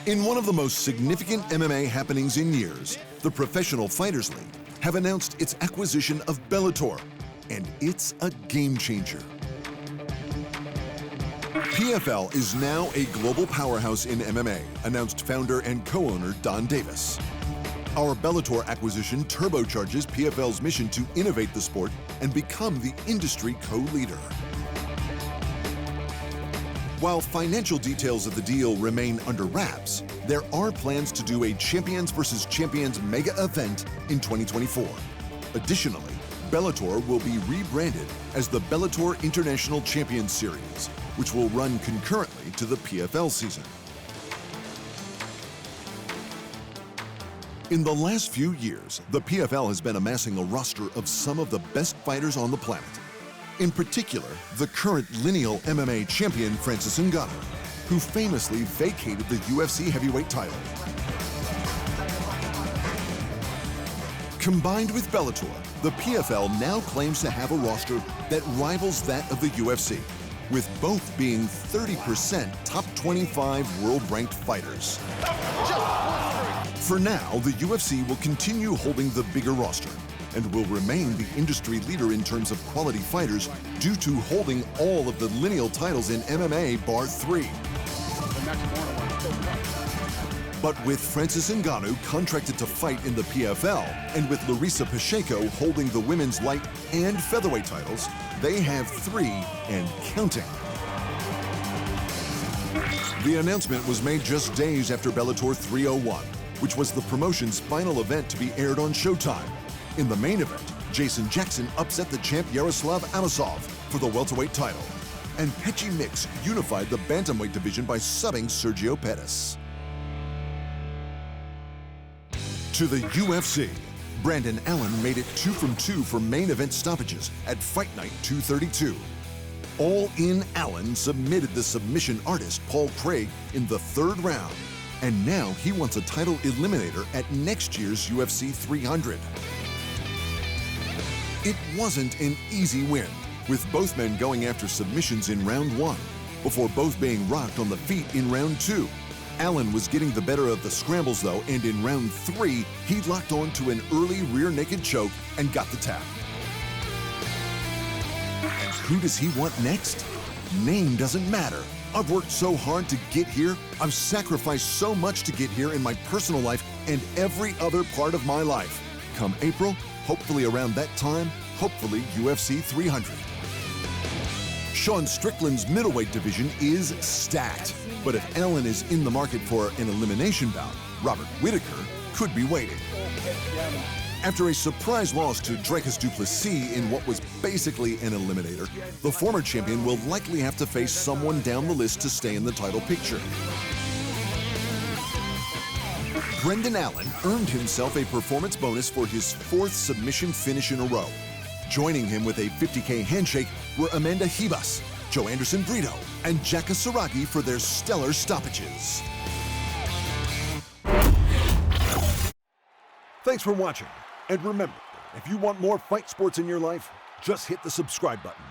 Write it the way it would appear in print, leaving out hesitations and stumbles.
In one of the most significant MMA happenings in years, the Professional Fighters League have announced its acquisition of Bellator, and it's a game changer. PFL is now a global powerhouse in MMA, announced founder and co-owner Don Davis. Our Bellator acquisition turbocharges PFL's mission to innovate the sport and become the industry co-leader. While financial details of the deal remain under wraps, there are plans to do a Champions vs. Champions mega event in 2024. Additionally, Bellator will be rebranded as the Bellator International Champions Series, which will run concurrently to the PFL season. In the last few years, the PFL has been amassing a roster of some of the best fighters on the planet. In particular, the current lineal MMA champion Francis Ngannou, who famously vacated the UFC heavyweight title. Combined with Bellator, the PFL now claims to have a roster that rivals that of the UFC, with both being 30% top 25 world-ranked fighters. For now, the UFC will continue holding the bigger roster and will remain the industry leader in terms of quality fighters due to holding all of the lineal titles in MMA bar 3. But with Francis Ngannou contracted to fight in the PFL, and with Larissa Pacheco holding the women's light and featherweight titles, they have 3 and counting. The announcement was made just days after Bellator 301, which was the promotion's final event to be aired on Showtime. In the main event, Jason Jackson upset the champ Yaroslav Amosov for the welterweight title, and Petchy Mix unified the bantamweight division by subbing Sergio Pettis. To the UFC, Brandon Allen made it 2 from 2 for main event stoppages at Fight Night 232. All-in Allen submitted the submission artist Paul Craig in the 3rd round, and now he wants a title eliminator at next year's UFC 300. It wasn't an easy win, with both men going after submissions in round 1, before both being rocked on the feet in round 2. Allen was getting the better of the scrambles though, and in round 3, he locked on to an early rear naked choke and got the tap. And who does he want next? Name doesn't matter. I've worked so hard to get here. I've sacrificed so much to get here in my personal life and every other part of my life. Come April, hopefully around that time, hopefully UFC 300. Sean Strickland's middleweight division is stacked, but if Allen is in the market for an elimination bout, Robert Whittaker could be waiting. After a surprise loss to Dricus du Plessis in what was basically an eliminator, the former champion will likely have to face someone down the list to stay in the title picture. Brendan Allen earned himself a performance bonus for his 4th submission finish in a row. Joining him with a $50K handshake were Amanda Ribas, Joe Anderson Brito, and Jaka Saragi for their stellar stoppages. Thanks for watching, and remember, if you want more fight sports in your life, just hit the subscribe button.